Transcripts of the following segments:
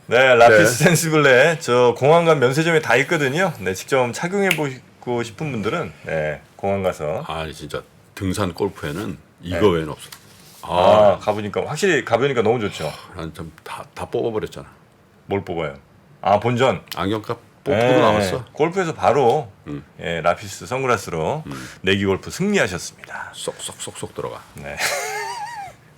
네, 라피스 센시블레 저 공항간 면세점에 다 있거든요. 네, 직접 착용해 보고 싶은 분들은 네, 공항 가서 진짜 등산 골프에는 이거 외에는 없어. 가보니까 확실히 가보니까 너무 좋죠. 난 좀 다 뽑아버렸잖아. 뭘 뽑아요? 본전. 안경값 뽑고도 나왔어. 골프에서 바로 라피스 선글라스로 내기 골프 승리하셨습니다. 쏙쏙쏙쏙 들어가. 네.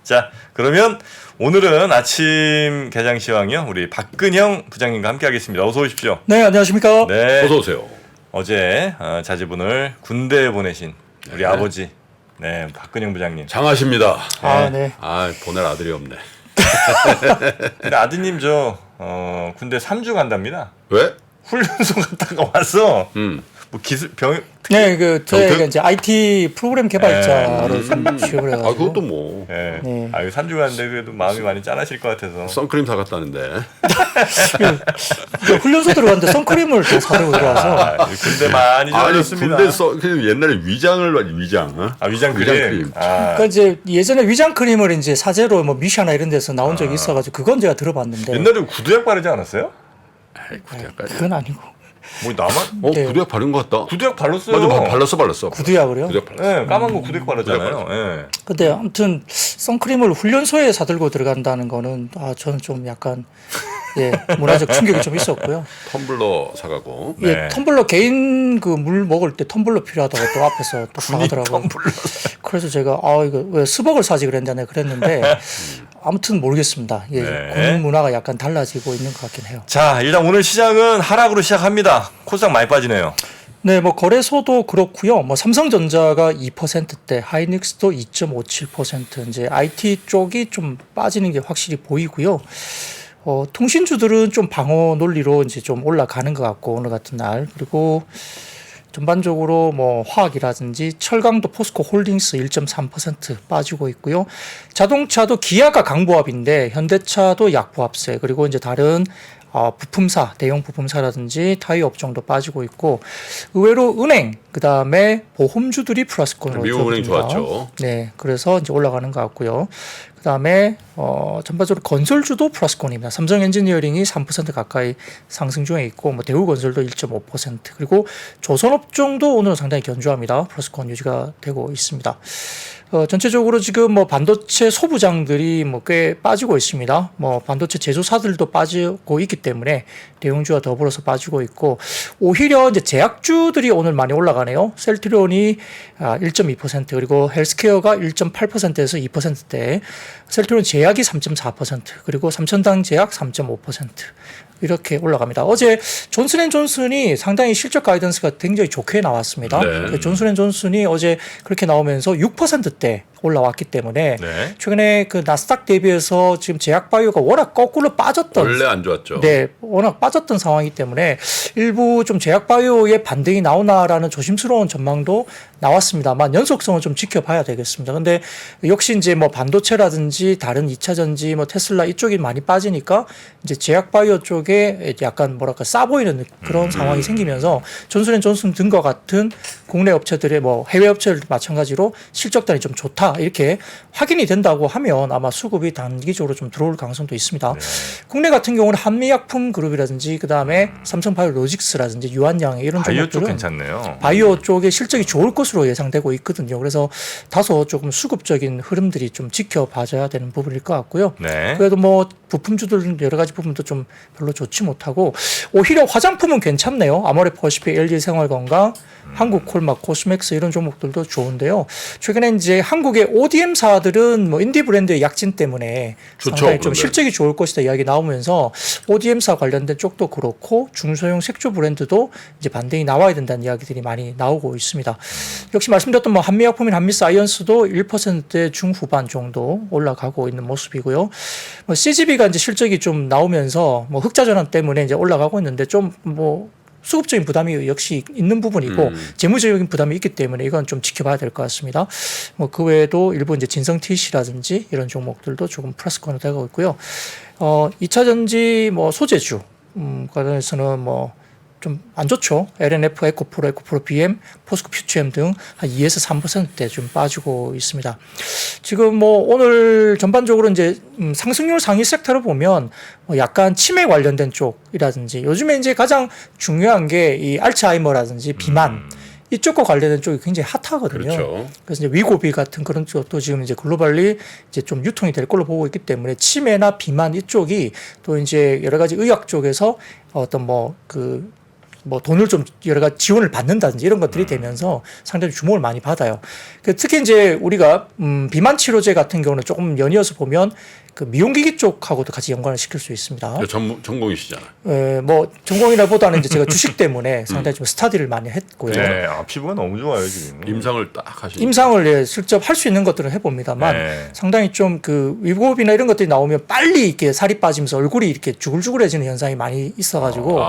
자, 그러면 오늘은 아침 개장시황이요. 우리 박근형 부장님과 함께하겠습니다. 어서 오십시오. 네, 안녕하십니까? 네. 어서 오세요. 어제 자제분을 군대에 보내신 우리 아버지, 네, 박근형 부장님. 장하십니다. 네. 보낼 아들이 없네. 근데 아드님 군대 3주 간답니다. 왜? 훈련소 갔다가 와서 뭐 기술 네, 저희가 정특? 이제 IT 프로그램 개발자로 좀 취업을 해가지고. 그것도 뭐 네. 네. 3주 갔는데 그래도 마음이 많이 짠하실 것 같아서. 선크림 사갔다는데. 훈련소 들어갔는데 선크림을 또 사들고 들어와서. 군대 많이 좋아졌습니다. 군대 그 옛날에 위장. 위장 크림. 크림. 그러니까 이제 예전에 위장 크림을 이제 사제로 뭐 미샤나 이런 데서 나온 적이 있어가지고 그건 제가 들어봤는데. 옛날에 구두약 바르지 않았어요? 구두약까지. 그건 아니고. 뭐 나만? 네. 구두약 바른 것 같다. 구두약 발랐어요. 맞아, 발랐어. 구두약을요? 구두약 발랐어. 네, 까만 거 구두약 바르잖아요. 네. 근데 아무튼 선크림을 훈련소에 사들고 들어간다는 거는 저는 좀 약간 문화적 충격이 좀 있었고요. 텀블러 사가고. 네. 텀블러 개인 그 물 먹을 때 텀블러 필요하다고 또 앞에서 또 사가더라고요. 그래서 제가 이거 왜 스벅을 사지 그랬는데 그랬는데 아무튼 모르겠습니다. 군인 문화가 약간 달라지고 있는 것 같긴 해요. 자, 일단 오늘 시장은 하락으로 시작합니다. 코스닥 많이 빠지네요. 네, 뭐 거래소도 그렇고요. 뭐 삼성전자가 2%대, 하이닉스도 2.57%, 이제 IT 쪽이 좀 빠지는 게 확실히 보이고요. 통신주들은 좀 방어 논리로 이제 좀 올라가는 것 같고 오늘 같은 날. 그리고 전반적으로 뭐 화학이라든지 철강도 포스코 홀딩스 1.3% 빠지고 있고요. 자동차도 기아가 강보합인데 현대차도 약보합세, 그리고 이제 다른 부품사, 대형 부품사라든지 타이어 업종도 빠지고 있고, 의외로 은행, 그 다음에 보험주들이 플러스권으로 미국 은행 좋았죠. 네, 그래서 이제 올라가는 것 같고요. 그 다음에 전반적으로 건설주도 플러스권입니다. 삼성 엔지니어링이 3% 가까이 상승 중에 있고, 뭐 대우건설도 1.5%, 그리고 조선업종도 오늘은 상당히 견조합니다. 플러스권 유지가 되고 있습니다. 전체적으로 지금 뭐 반도체 소부장들이 뭐 꽤 빠지고 있습니다. 뭐 반도체 제조사들도 빠지고 있기 때문에 대형주와 더불어서 빠지고 있고, 오히려 이제 제약주들이 오늘 많이 올라가네요. 셀트리온이 1.2%, 그리고 헬스케어가 1.8%에서 2%대, 셀트리온 제약이 3.4%, 그리고 삼천당 제약 3.5%. 이렇게 올라갑니다. 어제 존슨앤존슨이 상당히 실적 가이던스가 굉장히 좋게 나왔습니다. 네. 존슨앤존슨이 어제 그렇게 나오면서 6%대 올라왔기 때문에 최근에 그 나스닥 대비해서 지금 제약바이오가 워낙 거꾸로 빠졌던, 원래 안 좋았죠. 네, 워낙 빠졌던 상황이기 때문에 일부 좀 제약바이오의 반등이 나오나라는 조심스러운 전망도 나왔습니다만 연속성은 좀 지켜봐야 되겠습니다. 근데 역시 이제 뭐 반도체라든지 다른 2차 전지, 뭐 테슬라 이쪽이 많이 빠지니까 이제 제약바이오 쪽에 약간 뭐랄까 싸 보이는 그런 상황이 생기면서 존슨앤존슨 등과 같은 국내 업체들의 뭐 해외 업체들 마찬가지로 실적단이 좀 좋다 이렇게 확인이 된다고 하면 아마 수급이 단기적으로 좀 들어올 가능성도 있습니다. 국내 같은 경우는 한미약품그룹이라든지 그 다음에 삼성바이오로직스라든지 유한양 이런 바이오 쪽 종목들은 괜찮네요. 바이오 쪽의 실적이 좋을 것으로 예상되고 있거든요. 그래서 다소 조금 수급적인 흐름들이 좀 지켜봐줘야 되는 부분일 것 같고요. 네. 그래도 뭐 부품주들 여러 가지 부분도 좀 별로 좋지 못하고, 오히려 화장품은 괜찮네요. 아모레퍼시픽, LG생활건강, 한국콜막, 코스맥스 이런 종목들도 좋은데요. 최근에 이제 한국의 ODM사들은 뭐 인디 브랜드의 약진 때문에 좋죠, 상당히 좀 그런데. 실적이 좋을 것이다 이야기 나오면서 ODM사 관련된 쪽도 그렇고 중소형 색조 브랜드도 이제 반등이 나와야 된다는 이야기들이 많이 나오고 있습니다. 역시 말씀드렸던 뭐 한미약품인 한미사이언스도 1%대 중후반 정도 올라가고 있는 모습이고요. 뭐 CGV가 이제 실적이 좀 나오면서 뭐 흑자 전환 때문에 이제 올라가고 있는데 좀 뭐 수급적인 부담이 역시 있는 부분이고 재무적인 부담이 있기 때문에 이건 좀 지켜봐야 될 것 같습니다. 뭐 그 외에도 일부 이제 진성 TC라든지 이런 종목들도 조금 플러스권으로 되고 있고요. 2차 전지 뭐 소재주 관련해서는 뭐 좀 안 좋죠. LNF, 에코프로 BM, 포스코 퓨처엠 등 한 2에서 3%대 좀 빠지고 있습니다. 지금 뭐 오늘 전반적으로 이제 상승률 상위 섹터를 보면 뭐 약간 치매 관련된 쪽이라든지 요즘에 이제 가장 중요한 게 이 알츠하이머라든지 비만 이쪽과 관련된 쪽이 굉장히 핫하거든요. 그렇죠. 그래서 이제 위고비 같은 그런 쪽도 지금 이제 글로벌리 이제 좀 유통이 될 걸로 보고 있기 때문에 치매나 비만 이쪽이 또 이제 여러 가지 의학 쪽에서 어떤 뭐 돈을 좀 여러 가지 지원을 받는다든지 이런 것들이 되면서 상당히 주목을 많이 받아요. 특히 이제 우리가 비만 치료제 같은 경우는 조금 연이어서 보면 그 미용기기 쪽하고도 같이 연관을 시킬 수 있습니다. 전공이시잖아요. 뭐 전공이라보다는 이제 제가 주식 때문에 상당히 좀 스터디를 많이 했고요. 네, 피부가 너무 좋아요 지금. 임상을 딱 하시니까. 임상을 직접 할 수 있는 것들을 해봅니다만 네. 상당히 좀 그 위고비나 이런 것들이 나오면 빨리 이렇게 살이 빠지면서 얼굴이 이렇게 주글주글해지는 현상이 많이 있어가지고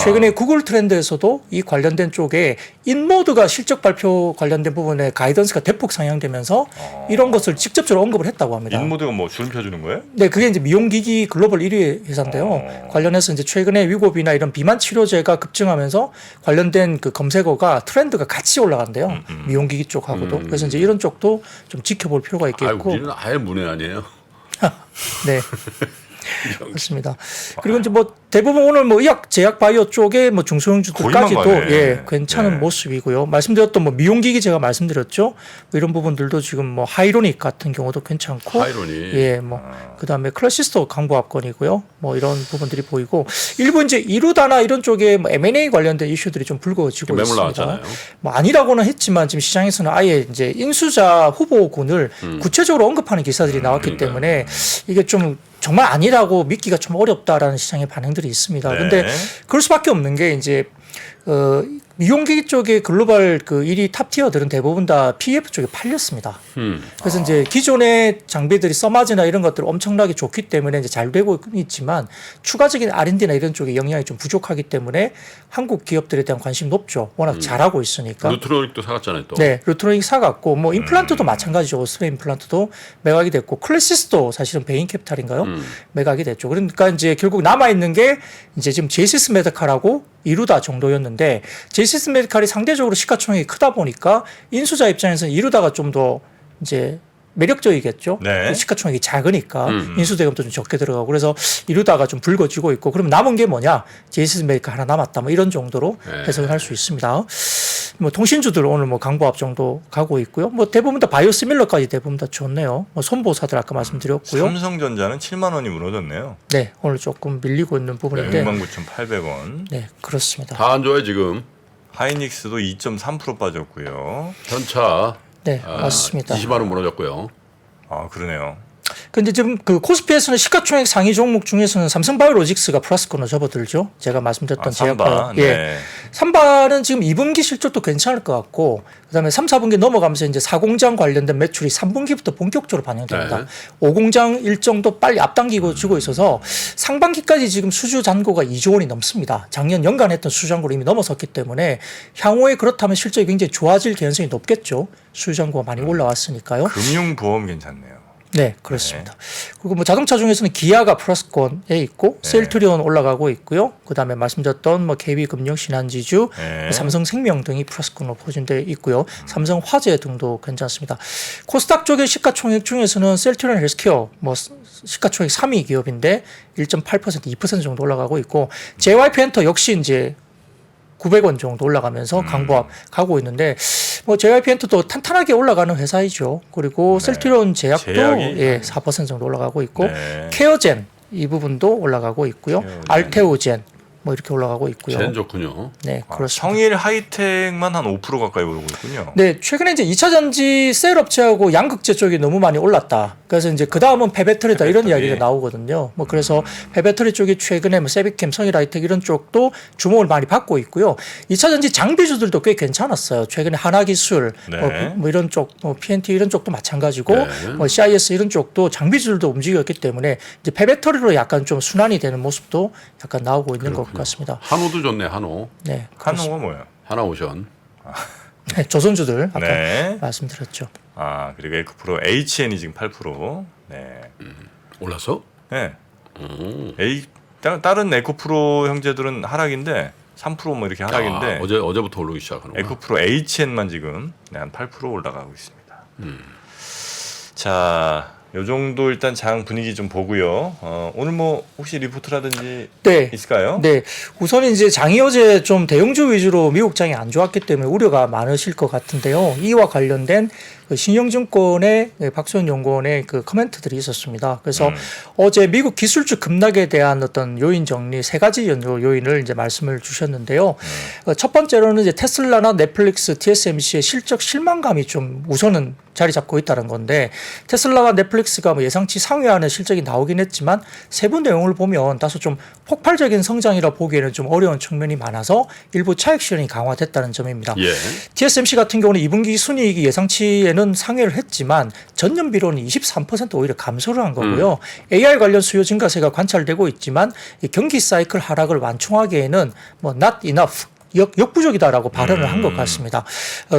최근에 구글 트렌드에서도 이 관련된 쪽에 인모드가 실적 발표 관련된 부분에 가이던스가 대폭 상향되면서 이런 것을 직접적으로 언급을 했다고 합니다. 인모드가 뭐 주름 펴주는 거예요? 네, 그게 이제 미용기기 글로벌 1위 회사인데요. 관련해서 이제 최근에 위고비나 이런 비만 치료제가 급증하면서 관련된 그 검색어가 트렌드가 같이 올라간대요. 미용기기 쪽하고도. 그래서 이제 이런 쪽도 좀 지켜볼 필요가 있겠고. 우리는 아예 문외 아니에요. 네. 그렇습니다. 그리고 이제 뭐 대부분 오늘 뭐 의학, 제약, 바이오 쪽에 뭐 중소형주들까지도 거의만 가네. 예, 괜찮은 네. 모습이고요. 말씀드렸던 뭐 미용기기 제가 말씀드렸죠. 뭐 이런 부분들도 지금 뭐 하이로닉 같은 경우도 괜찮고, 하이로닉. 예, 뭐 그다음에 클래시스도 강보합권이고요. 뭐 이런 부분들이 보이고 일부 이제 이루다나 이런 쪽에 뭐 M&A 관련된 이슈들이 좀 불거지고 매물 있습니다. 나왔잖아요. 뭐 아니라고는 했지만 지금 시장에서는 아예 이제 인수자 후보군을 구체적으로 언급하는 기사들이 나왔기 때문에 이게 좀 정말 아니라고 믿기가 좀 어렵다라는 시장의 반응들이 있습니다. 네. 근데 그럴 수밖에 없는 게 이제 미용기기 쪽의 글로벌 그 1위 탑티어들은 대부분 다 PF 쪽에 팔렸습니다. 그래서 이제 기존의 장비들이 써마즈나 이런 것들 엄청나게 좋기 때문에 이제 잘 되고 있지만 추가적인 R&D나 이런 쪽에 영향이 좀 부족하기 때문에 한국 기업들에 대한 관심이 높죠. 워낙 잘하고 있으니까. 루트로닉도 사갔잖아요, 또. 네, 루트로닉 사갔고 뭐 임플란트도 마찬가지죠. 오스페 임플란트도 매각이 됐고 클래시스도 사실은 베인 캐피탈인가요? 매각이 됐죠. 그러니까 이제 결국 남아 있는 게 이제 지금 제시스 메디칼하고 이루다 정도였는데 제시스 메디칼이 상대적으로 시가총액이 크다 보니까 인수자 입장에서는 이루다가 좀 더 이제 매력적이겠죠. 네. 시가총액이 작으니까 인수대금도 좀 적게 들어가고 그래서 이루다가 좀 붉어지고 있고 그럼 남은 게 뭐냐? 제이시스 메디칼 하나 남았다. 뭐 이런 정도로 해석을 할 수 있습니다. 뭐 통신주들 오늘 뭐 강보합 정도 가고 있고요. 뭐 대부분 다 바이오시밀러까지 대부분 다 좋네요. 뭐 손보사들 아까 말씀드렸고요. 삼성전자는 7만 원이 무너졌네요. 네, 오늘 조금 밀리고 있는 부분인데. 69,800원. 네, 그렇습니다. 다 안 좋아요, 지금. 하이닉스도 2.3% 빠졌고요. 전차. 네, 맞습니다. 20만 원 무너졌고요. 아, 그러네요. 근데 지금 그 코스피에서는 시가총액 상위 종목 중에서는 삼성바이오로직스가 플러스권으로 접어들죠. 제가 말씀드렸던 제약바이오. 삼바. 예. 네. 삼바는 지금 2분기 실적도 괜찮을 것 같고 그다음에 3, 4분기 넘어가면서 이제 4공장 관련된 매출이 3분기부터 본격적으로 반영됩니다. 네. 5공장 일정도 빨리 앞당기고 지고 있어서 상반기까지 지금 수주 잔고가 2조 원이 넘습니다. 작년 연간 했던 수주 잔고를 이미 넘어섰기 때문에 향후에 그렇다면 실적이 굉장히 좋아질 개연성이 높겠죠. 수주 잔고가 많이 올라왔으니까요. 금융보험 괜찮네요. 네, 그렇습니다. 그리고 뭐 자동차 중에서는 기아가 플러스권에 있고 셀트리온 올라가고 있고요. 그다음에 말씀드렸던 뭐 KB금융, 신한지주, 네. 삼성생명 등이 플러스권으로 포진되어 있고요. 삼성화재 등도 괜찮습니다. 코스닥 쪽의 시가총액 중에서는 셀트리온 헬스케어 뭐 시가총액 3위 기업인데 1.8% 2% 정도 올라가고 있고 JYP엔터 역시 이제 900원 정도 올라가면서 강보합 가고 있는데 뭐 JYP엔터도 탄탄하게 올라가는 회사이죠. 그리고 셀트리온 제약도 제약이? 예, 4% 정도 올라가고 있고 네. 케어젠 이 부분도 올라가고 있고요. 케어젠. 알테오젠 뭐 이렇게 올라가고 있고요. 젠 좋군요. 네, 아, 그렇습니다. 성일 하이텍만 한 5% 가까이 오르고 있군요. 네, 최근에 이제 2차 전지 셀 업체하고 양극재 쪽이 너무 많이 올랐다. 그래서 이제 그 다음은 폐배터리다 이런 폐배터리. 이야기가 나오거든요. 뭐 그래서 폐배터리 쪽이 최근에 뭐 세비캠, 성일 하이텍 이런 쪽도 주목을 많이 받고 있고요. 2차 전지 장비주들도 꽤 괜찮았어요. 최근에 하나기술, 네. 뭐 이런 쪽, 뭐 PNT 이런 쪽도 마찬가지고, 네. 뭐 CIS 이런 쪽도 장비주들도 움직였기 때문에 이제 폐배터리로 약간 좀 순환이 되는 모습도 약간 나오고 있는 것 같습니다. 한호도 좋네, 한호. 네, 한호가 뭐예요? 하나오션. 네, 조선주들 아까 네. 말씀드렸죠. 아, 그리고 에크프로 HN이 지금 8%. 네. 올랐어? 네. 다른 에코프로 형제들은 하락인데 3%뭐 이렇게 하락인데 어제부터 오르기 시작하는구나. 에코프로 HN만 지금 한 8% 올라가고 있습니다. 자, 요 정도 일단 장 분위기 좀 보고요. 오늘 뭐 혹시 리포트라든지 네. 있을까요? 네. 우선 이제 장이 어제 좀 대형주 위주로 미국 장이 안 좋았기 때문에 우려가 많으실 것 같은데요. 이와 관련된 그 신영증권의 박소연 연구원의 그 코멘트들이 있었습니다. 그래서 어제 미국 기술주 급락에 대한 어떤 요인 정리 세 가지 요인을 이제 말씀을 주셨는데요. 첫 번째로는 이제 테슬라나 넷플릭스, TSMC의 실적 실망감이 좀 우선은 자리 잡고 있다는 건데 테슬라와 넷플릭스가 뭐 예상치 상회하는 실적이 나오긴 했지만 세부 내용을 보면 다소 좀 폭발적인 성장이라 보기에는 좀 어려운 측면이 많아서 일부 차익 실현이 강화됐다는 점입니다. 예. TSMC 같은 경우는 2분기 순이익이 예상치에는 상회를 했지만 전년비로는 23% 오히려 감소를 한 거고요. AI 관련 수요 증가세가 관찰되고 있지만 이 경기 사이클 하락을 완충하기에는 뭐 not enough 역부족이다라고 발언을 한 것 같습니다.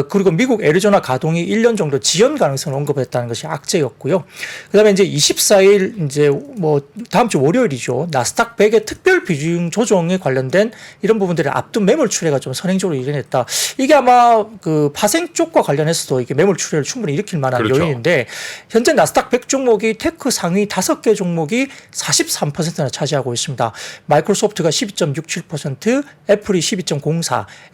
그리고 미국 애리조나 가동이 1년 정도 지연 가능성을 언급했다는 것이 악재였고요. 그다음에 이제 24일 이제 뭐 다음 주 월요일이죠. 나스닥 100의 특별 비중 조정에 관련된 이런 부분들의 앞둔 매물 출회가 좀 선행적으로 일어났다. 이게 아마 그 파생 쪽과 관련해서도 이게 매물 출회를 충분히 일으킬 만한 그렇죠. 요인인데 현재 나스닥 100 종목이 테크 상위 5개 종목이 43%나 차지하고 있습니다. 마이크로소프트가 12.67%, 애플이 12.04,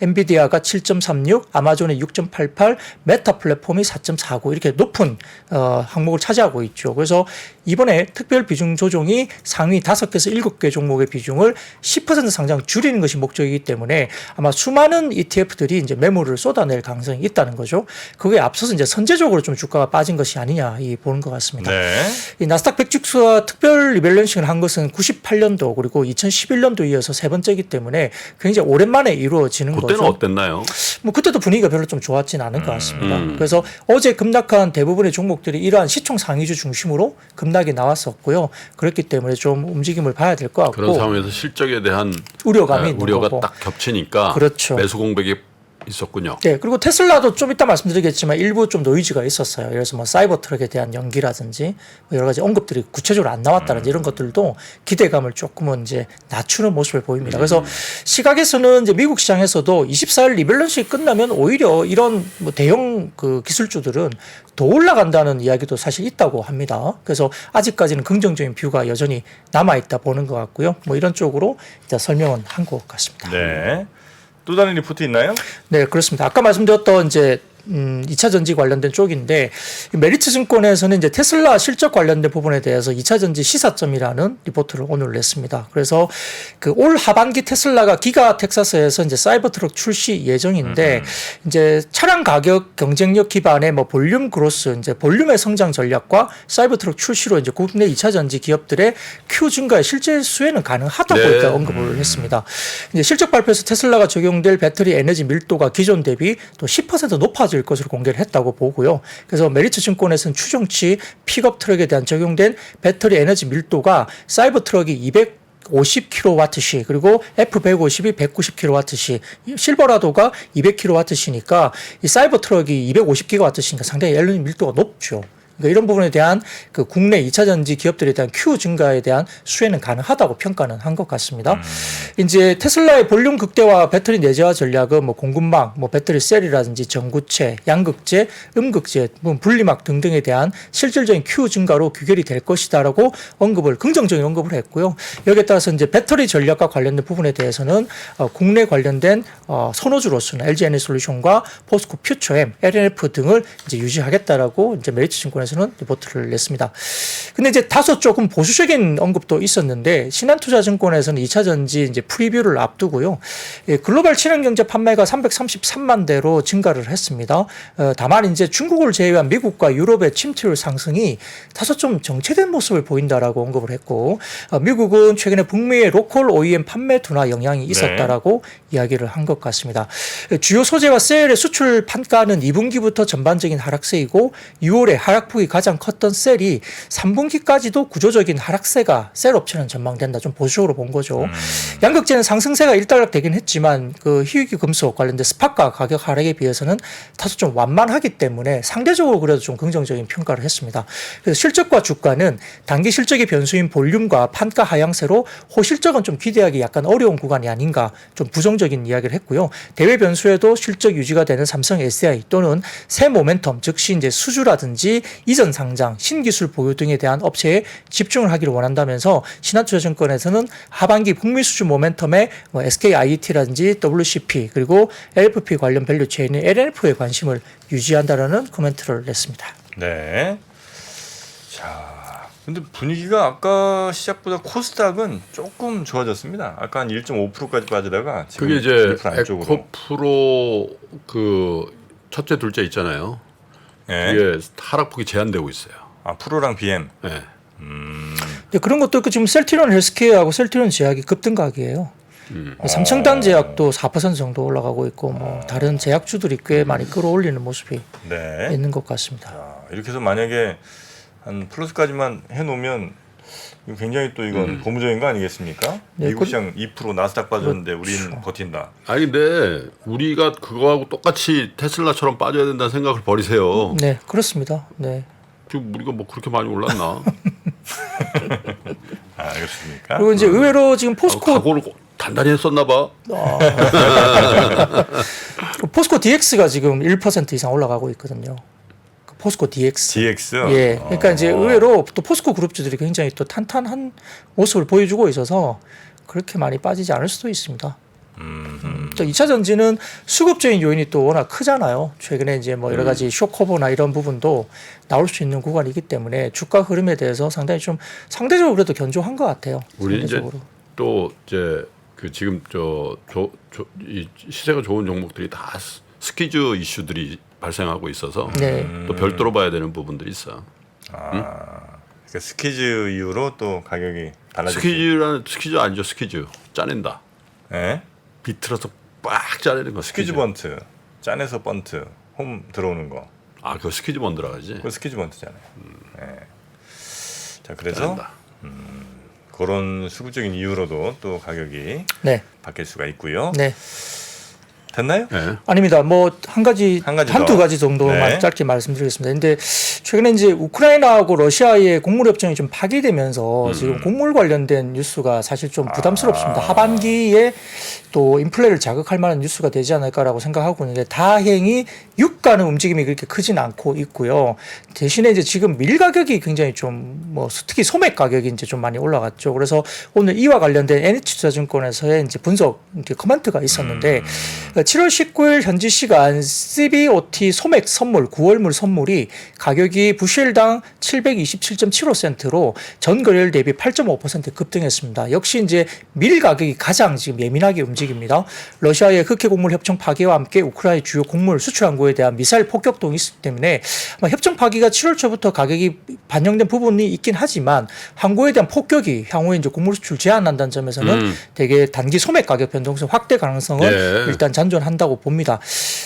엔비디아가 7.36, 아마존이 6.88, 메타 플랫폼이 4.49 이렇게 높은 항목을 차지하고 있죠. 그래서 이번에 특별 비중 조정이 상위 5개에서 7개 종목의 비중을 10% 상장 줄이는 것이 목적이기 때문에 아마 수많은 ETF들이 이제 매물을 쏟아낼 가능성이 있다는 거죠. 그거에 앞서서 이제 선제적으로 좀 주가가 빠진 것이 아니냐 보는 것 같습니다. 네. 이 나스닥 100 지수와 특별 리밸런싱을 한 것은 98년도 그리고 2011년도 이어서 세 번째이기 때문에 굉장히 오랜만에 이루어지는 그때는 거죠. 어땠나요? 뭐 그때도 분위기가 별로 좀 좋았지는 않은 것 같습니다. 그래서 어제 급락한 대부분의 종목들이 이러한 시총 상위주 중심으로 급락이 나왔었고요. 그렇기 때문에 좀 움직임을 봐야 될 것 같고 그런 상황에서 실적에 대한 우려감이 있는 우려가 거고. 딱 겹치니까 그렇죠. 매수 공백이 있었군요. 네, 그리고 테슬라도 좀 이따 말씀드리겠지만 일부 좀 노이즈가 있었어요. 그래서 뭐 사이버 트럭에 대한 연기라든지 뭐 여러 가지 언급들이 구체적으로 안 나왔다든지 이런 것들도 기대감을 조금은 이제 낮추는 모습을 보입니다. 그래서 시각에서는 이제 미국 시장에서도 24일 리밸런싱이 끝나면 오히려 이런 뭐 대형 그 기술주들은 더 올라간다는 이야기도 사실 있다고 합니다. 그래서 아직까지는 긍정적인 뷰가 여전히 남아 있다 보는 것 같고요. 뭐 이런 쪽으로 일단 설명은 한 것 같습니다. 네. 또 다른 리포트 있나요? 네, 그렇습니다. 아까 말씀드렸던 이제 2차 전지 관련된 쪽인데 메리츠 증권에서는 이제 테슬라 실적 관련된 부분에 대해서 2차 전지 시사점이라는 리포트를 오늘 냈습니다. 그래서 그 올 하반기 테슬라가 기가 텍사스에서 이제 사이버 트럭 출시 예정인데 이제 차량 가격 경쟁력 기반의 뭐 볼륨 그로스 이제 볼륨의 성장 전략과 사이버 트럭 출시로 이제 국내 2차 전지 기업들의 Q 증가의 실제 수혜는 가능하다고 네. 일단 언급을 했습니다. 이제 실적 발표에서 테슬라가 적용될 배터리 에너지 밀도가 기존 대비 또 10% 높아질 것으로 공개를 했다고 보고요. 그래서 메리츠 증권에서는 추정치 픽업 트럭에 대한 적용된 배터리 에너지 밀도가 사이버 트럭이 250kWh 그리고 F150이 190kWh 실버라도가 200kWh니까 이 사이버 트럭이 250GWh니까 상당히 에너지 밀도가 높죠. 그러니까 이런 부분에 대한 그 국내 2차 전지 기업들에 대한 Q 증가에 대한 수혜는 가능하다고 평가는 한 것 같습니다. 이제 테슬라의 볼륨 극대화 배터리 내재화 전략은 뭐 공급망, 뭐 배터리 셀이라든지 전구체, 양극재, 음극재, 뭐 분리막 등등에 대한 실질적인 Q 증가로 귀결이 될 것이다라고 긍정적인 언급을 했고요. 여기에 따라서 이제 배터리 전략과 관련된 부분에 대해서는 국내 관련된 선호주로서는 LG 에너지솔루션과 포스코 퓨처엠, LNF 등을 이제 유지하겠다라고 이제 메리츠 증권에서는 리포트를 냈습니다. 근데 이제 다소 조금 보수적인 언급도 있었는데 신한투자증권에서는 2차 전지 이제 프리뷰를 앞두고요. 글로벌 친환경제 판매가 333만 대로 증가를 했습니다. 다만 이제 중국을 제외한 미국과 유럽의 침투율 상승이 다소 좀 정체된 모습을 보인다라고 언급을 했고 미국은 최근에 북미의 로컬 OEM 판매 둔화 영향이 있었다라고 이야기를 한 것 같습니다. 주요 소재와 셀의 수출 판가는 2분기부터 전반적인 하락세이고 6월에 하락폭 하락폭이 가장 컸던 셀이 3분기까지도 구조적인 하락세가 셀 업체는 전망된다. 좀 보수적으로 본 거죠. 양극재는 상승세가 일단락되긴 했지만 그 희귀 금속 관련된 스팟가 가격 하락에 비해서는 다소 좀 완만하기 때문에 상대적으로 그래도 좀 긍정적인 평가를 했습니다. 그래서 실적과 주가는 단기 실적의 변수인 볼륨과 판가 하향세로 호실적은 좀 기대하기 약간 어려운 구간이 아닌가 좀 부정적인 이야기를 했고요. 대외 변수에도 실적 유지가 되는 삼성 SDI 또는 새 모멘텀 즉시 이제 수주라든지 이전 상장, 신기술 보유 등에 대한 업체에 집중을 하기를 원한다면서 신한투자증권에서는 하반기 북미 수주 모멘텀에 SKIET라든지 WCP 그리고 LFP 관련 밸류체인인 LNF에 관심을 유지한다라는 코멘트를 냈습니다. 네. 자, 근데 분위기가 아까 시작보다 코스닥은 조금 좋아졌습니다. 아까 한 1.5%까지 빠지다가 지금 그게 이제 1% 안쪽으로. 에코프로 그 첫째 둘째 있잖아요. 네. 그게 하락폭이 제한되고 있어요. 아, 프로랑 BM. 네. 네, 그런 것도 있고 지금 셀트리온 헬스케어하고 셀트리온 제약이 급등각이에요. 삼성단 제약도 4% 정도 올라가고 있고 뭐 다른 제약주들이 꽤 많이 끌어올리는 모습이 네. 있는 것 같습니다. 자, 이렇게 해서 만약에 한 플러스까지만 해놓으면 이거 굉장히 또 이건 고무적인 거 아니겠습니까? 네, 미국 시장 2% 나스닥 빠졌는데 우리는 그렇죠. 버틴다. 아니 근데 우리가 그거하고 똑같이 테슬라처럼 빠져야 된다는 생각을 버리세요. 네, 그렇습니다. 네. 지금 우리가 뭐 그렇게 많이 올랐나? 아, 알겠습니까? 그리고 이제 의외로 지금 포스코 각오를 단단히 했었나 봐. 포스코 DX가 지금 1% 이상 올라가고 있거든요. 그 포스코 DX. DX. 예. 그러니까 이제 의외로 또 포스코 그룹주들이 굉장히 또 탄탄한 모습을 보여주고 있어서 그렇게 많이 빠지지 않을 수도 있습니다. 또 2차 전지는 수급적인 요인이 또 워낙 크잖아요. 최근에 이제 뭐 여러 가지 쇼커버나 이런 부분도 나올 수 있는 구간이기 때문에 주가 흐름에 대해서 상당히 좀 상대적으로 그래도 견조한 것 같아요. 우리 이제 상대적으로. 또 이제 그 지금 이 시세가 좋은 종목들이 다 스퀴즈 이슈들이 발생하고 있어서 네. 또 별도로 봐야 되는 부분들이 있어. 아, 그러니까 스퀴즈 이후로 또 가격이 달라졌어요. 스퀴즈 아니죠, 스퀴즈 짜낸다. 네. 비틀어서 빡 짜내는 거 스퀴즈 번트, 짠에서 번트, 홈 들어오는 거. 아, 그거 스퀴즈 번 들어가지. 그거 스퀴즈 번트잖아요. 네. 자, 그래서 짜낸다. 그런 수급적인 이유로도 또 가격이 네. 바뀔 수가 있고요. 네. 네. 됐나요? 아닙니다. 뭐 한 가지, 한 가지 한두 더. 가지 정도만 네. 짧게 말씀드리겠습니다. 근데 최근에 이제 우크라이나하고 러시아의 곡물 협정이 좀 파기되면서 지금 곡물 관련된 뉴스가 사실 좀 부담스럽습니다. 하반기에 또 인플레를 자극할 만한 뉴스가 되지 않을까라고 생각하고 있는데 다행히 유가는 움직임이 그렇게 크진 않고 있고요. 대신에 이제 지금 밀 가격이 굉장히 좀 뭐 특히 소맥 가격이 이제 좀 많이 올라갔죠. 그래서 오늘 이와 관련된 NH투자증권에서의 이제 분석 이렇게 코멘트가 있었는데 7월 19일 현지 시간 CBOT 소맥 선물 9월물 선물이 가격이 부실당 727.75센트로 전 거래일 대비 8.5% 급등했습니다. 역시 이제 밀 가격이 가장 지금 예민하게 움직입니다. 러시아의 흑해 곡물 협정 파기와 함께 우크라이나 주요 곡물 수출 항구에 대한 미사일 폭격 등이 있기 때문에 아마 협정 파기가 7월 초부터 가격이 반영된 부분이 있긴 하지만 항구에 대한 폭격이 향후에 이제 곡물 수출 제한한다는 점에서는 되게 단기 소맥 가격 변동성 확대 가능성은 네. 일단 잔존한다고 봅니다.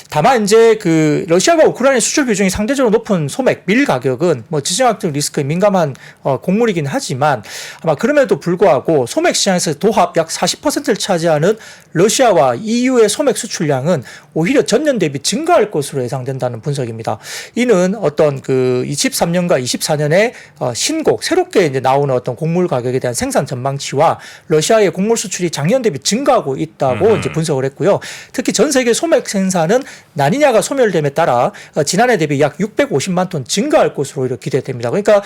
다만 이제 그 러시아가 우크라이나 수출 비중이 상대적으로 높은 소맥 밀 가격은 뭐 지정학적 리스크에 민감한 곡물이긴 하지만 아마 그럼에도 불구하고 소맥 시장에서 도합 약 40%를 차지하는 러시아와 EU의 소맥 수출량은 오히려 전년 대비 증가할 것으로 예상된다는 분석입니다. 이는 어떤 그 23년과 24년에 신곡 새롭게 이제 나오는 어떤 곡물 가격에 대한 생산 전망치와 러시아의 곡물 수출이 작년 대비 증가하고 있다고 이제 분석을 했고요. 특히 전 세계 소맥 생산은 라니냐가 소멸됨에 따라 지난해 대비 약 650만 톤 증가할 것으로 오히려 기대됩니다. 그러니까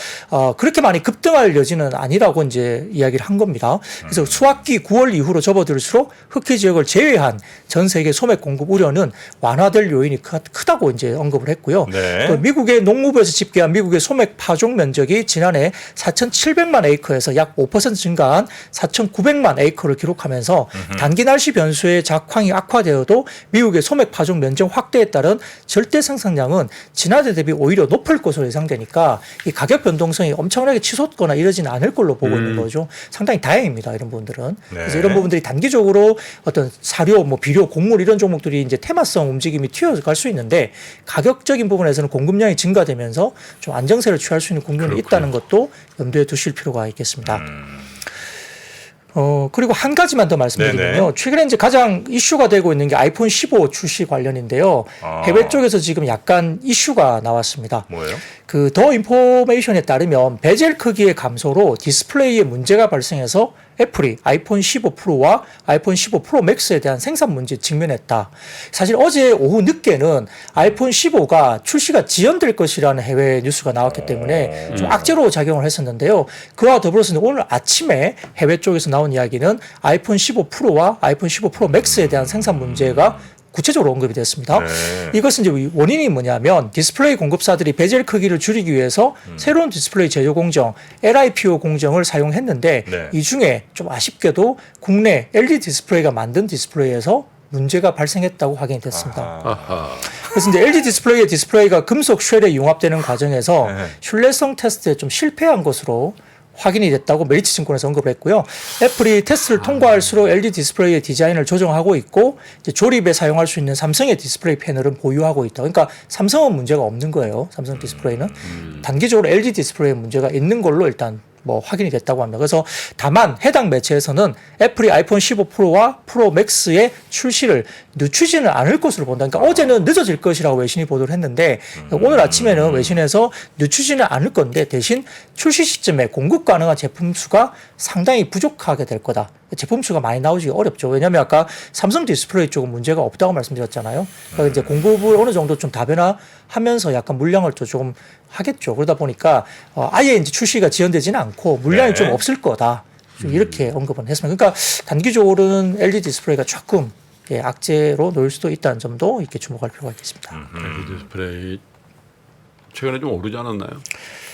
그렇게 많이 급등할 여지는 아니라고 이제 이야기를 한 겁니다. 그래서 수확기 9월 이후로 접어들수록 흑해 지역을 제외한 전 세계 소맥 공급 우려는 완화될 요인이 크다고 이제 언급을 했고요. 네. 또 미국의 농무부에서 집계한 미국의 소맥 파종 면적이 지난해 4,700만 에이커에서 약 5% 증가한 4,900만 에이커를 기록하면서 단기 날씨 변수의 작황이 악화되어도 미국의 소맥 파종 면적 확대에 따른 절대 생산량은 지난해 대비 오히려 높을 것으로 것으로 예상되니까 이 가격 변동성이 엄청나게 치솟거나 이러지는 않을 걸로 보고 있는 거죠. 상당히 다행입니다. 이런 부분들은. 그래서 이런 부분들이 단기적으로 어떤 사료, 뭐 비료, 곡물 이런 종목들이 이제 테마성 움직임이 튀어갈 수 있는데 가격적인 부분에서는 공급량이 증가되면서 좀 안정세를 취할 수 있는 국면이 있다는 것도 염두에 두실 필요가 있겠습니다. 그리고 한 가지만 더 말씀드리면요. 네네. 최근에 이제 가장 이슈가 되고 있는 게 아이폰 15 출시 관련인데요. 해외 쪽에서 지금 약간 이슈가 나왔습니다. 뭐예요? 그 더 인포메이션에 따르면 베젤 크기의 감소로 디스플레이에 문제가 발생해서 애플이 아이폰 15 프로와 아이폰 15 프로 맥스에 대한 생산 문제에 직면했다. 사실 어제 오후 늦게는 아이폰 15가 출시가 지연될 것이라는 해외 뉴스가 나왔기 때문에 좀 악재로 작용을 했었는데요. 그와 더불어서 오늘 아침에 해외 쪽에서 나온 이야기는 아이폰 15 프로와 아이폰 15 프로 맥스에 대한 생산 문제가 구체적으로 언급이 됐습니다. 네. 이것은 이제 원인이 뭐냐면 디스플레이 공급사들이 베젤 크기를 줄이기 위해서 새로운 디스플레이 제조 공정 LIPO 공정을 사용했는데 네. 이 중에 좀 아쉽게도 국내 LG 디스플레이가 만든 디스플레이에서 문제가 발생했다고 확인이 됐습니다. 아하. 그래서 이제 LG 디스플레이의 디스플레이가 금속 쉘에 융합되는 과정에서 네. 신뢰성 테스트에 좀 실패한 것으로 확인이 됐다고 메리츠 증권에서 언급을 했고요. 애플이 테스트를 통과할수록 LG 디스플레이의 디자인을 조정하고 있고 이제 조립에 사용할 수 있는 삼성의 디스플레이 패널은 보유하고 있다. 그러니까 삼성은 문제가 없는 거예요. 삼성 디스플레이는 단기적으로 LG 디스플레이에 문제가 있는 걸로 일단 뭐 확인이 됐다고 합니다. 그래서 다만 해당 매체에서는 애플이 아이폰 15 프로와 프로 맥스의 출시를 늦추지는 않을 것으로 본다. 그러니까 어제는 늦어질 것이라고 외신이 보도를 했는데 오늘 아침에는 외신에서 늦추지는 않을 건데 대신 출시 시점에 공급 가능한 제품 수가 상당히 부족하게 될 거다. 제품 수가 많이 나오기 어렵죠. 왜냐하면 아까 삼성 디스플레이 쪽은 문제가 없다고 말씀드렸잖아요. 그러니까 이제 공급을 어느 정도 좀 다변화하면서 약간 물량을 또 조금 하겠죠. 그러다 보니까 아예 이제 출시가 지연되지는 않고 물량이 네. 좀 없을 거다. 좀 이렇게 언급은 했습니다. 그러니까 단기적으로는 LG 디스플레이가 조금 악재로 놓일 수도 있다는 점도 이렇게 주목할 필요가 있겠습니다. LG 디스플레이 최근에 좀 오르지 않았나요?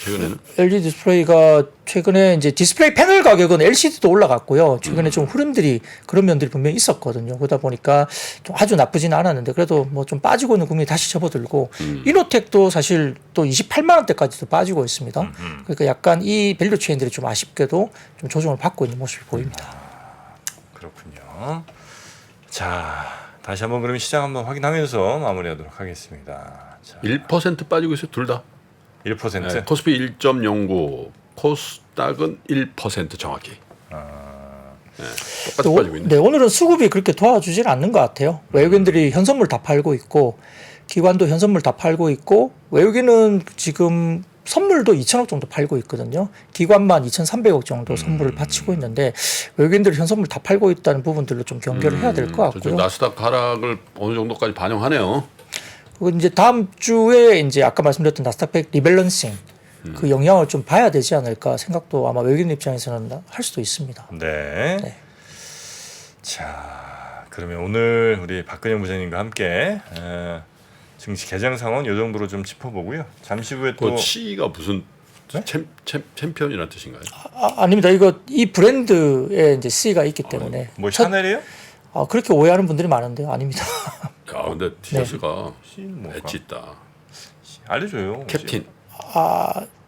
최근에는 LG 디스플레이가 최근에 이제 디스플레이 패널 가격은 LCD도 올라갔고요. 최근에 좀 흐름들이 그런 면들이 분명히 있었거든요. 그러다 보니까 좀 아주 나쁘지는 않았는데 그래도 뭐 좀 빠지고 있는 국민이 다시 접어들고 이노텍도 사실 또 28만 원대까지도 빠지고 있습니다. 그러니까 약간 이 밸류 체인들이 좀 아쉽게도 좀 조정을 받고 있는 모습이 보입니다. 그렇군요. 자, 다시 한번 그러면 시장 한번 확인하면서 마무리하도록 하겠습니다. 자, 1% 빠지고 있어요. 둘 다. 1%? 네, 코스피 1.09, 코스닥은 1% 정확히. 네, 똑같이 빠지고 있네. 네, 오늘은 수급이 그렇게 도와주질 않는 것 같아요. 외국인들이 현선물 다 팔고 있고 기관도 현선물 다 팔고 있고 외국인은 지금 선물도 2천억 정도 팔고 있거든요. 기관만 2,300억 정도 선물을 바치고 있는데 외국인들이 현선물 다 팔고 있다는 부분들로 좀 경계를 해야 될 것 같고요. 나스닥 하락을 어느 정도까지 반영하네요. 그리고 이제 다음 주에 이제 아까 말씀드렸던 나스닥 100 리밸런싱 그 영향을 좀 봐야 되지 않을까 생각도 아마 외국인 입장에서는 할 수도 있습니다. 네. 네. 자, 그러면 오늘 우리 박근영 부장님과 함께 증시 개장 상황 이 정도로 좀 짚어보고요. 잠시 후에 또 그 C가 무슨 네? 챔피언이라는 뜻인가요? 아닙니다. 이 브랜드에 이제 C가 있기 때문에 뭐 샤넬이에요? 그렇게 오해하는 분들이 많은데요. 아닙니다. 야, 근데 티셔츠가 C는 뭘까? 엣지 있다. 알려줘요. 캡틴.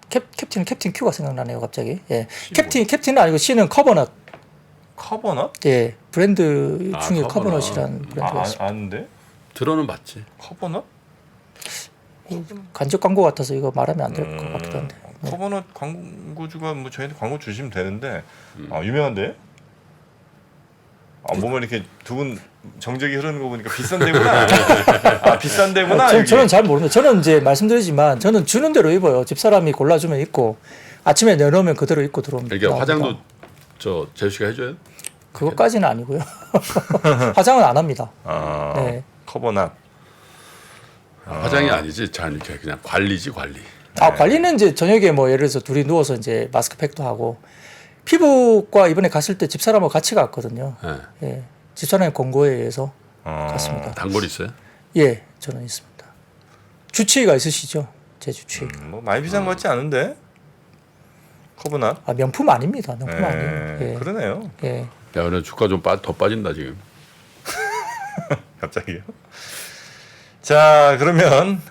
캡틴 Q가 생각나네요. 갑자기. 예. 캡틴은 아니고 C는 커버넛. 커버넛? 예. 브랜드 중에 커버넛. 커버넛이라는 브랜드가 있습니다. 아는데? 들어는 봤지. 커버넛? 간접 광고 같아서 이거 말하면 안 될 것 같기도 한데. 커버넛 광고주가 뭐 저희한테 광고 주시면 되는데 유명한데? 보면 이렇게 두 분 정적이 흐르는 거 보니까 비싼 데구나. 비싼 데구나. 저는 잘 모릅니다. 저는 이제 말씀드리지만 저는 주는 대로 입어요. 집사람이 골라주면 입고 아침에 내놓으면 그대로 입고 들어옵니다. 이게 화장도 저 재수 씨가 해줘요? 그것까지는 아니고요. 화장은 안 합니다. 네. 커버넛. 화장이 아니지. 잘 이렇게 그냥 관리지 관리. 관리는 이제 저녁에 뭐 예를 들어서 둘이 누워서 이제 마스크팩도 하고 피부과 이번에 갔을 때 집사람하고 같이 갔거든요. 네. 예. 집사람의 권고에 의해서 갔습니다. 단골 있어요? 예, 저는 있습니다. 주치의가 있으시죠? 제 주치의. 뭐 많이 비싼 것 같지 않은데? 커버넛. 명품 아닙니다. 명품 아니에요. 예. 그러네요. 예. 야, 오늘 주가 좀 더 빠진다 지금. 갑자기요? 자, 그러면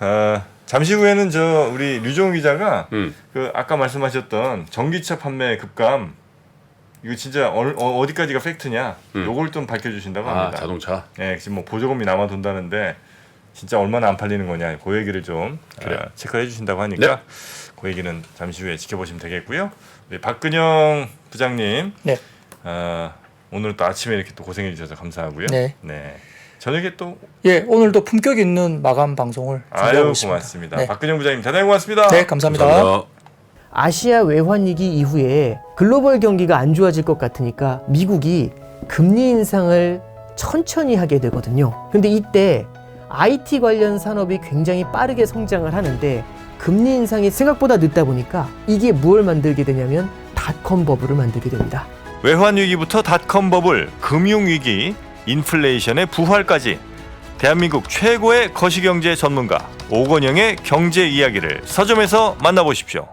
잠시 후에는 저 우리 류종우 기자가 음. 그 아까 말씀하셨던 전기차 판매 급감 이거 진짜 어디까지가 팩트냐? 요걸 좀 밝혀주신다고 합니다. 자동차. 네, 지금 뭐 보조금이 남아 돈다는데 진짜 얼마나 안 팔리는 거냐? 그 얘기를 좀 체크해 주신다고 하니까 그 얘기는 잠시 후에 지켜보시면 되겠고요. 우리 박근영 부장님, 네. 오늘 또 아침에 이렇게 또 고생해 주셔서 감사하고요. 네. 저녁에 또 오늘도 품격 있는 마감 방송을 준비하고 아유 있습니다. 고맙습니다. 네. 박근영 부장님 대단히 고맙습니다. 네, 감사합니다. 감사합니다. 아시아 외환위기 이후에 글로벌 경기가 안 좋아질 것 같으니까 미국이 금리 인상을 천천히 하게 되거든요. 근데 이때 IT 관련 산업이 굉장히 빠르게 성장을 하는데 금리 인상이 생각보다 늦다 보니까 이게 무엇을 만들게 되냐면 닷컴 버블을 만들게 됩니다. 외환 위기부터 닷컴 버블, 금융 위기, 인플레이션의 부활까지 대한민국 최고의 거시경제 전문가 오건영의 경제 이야기를 서점에서 만나보십시오.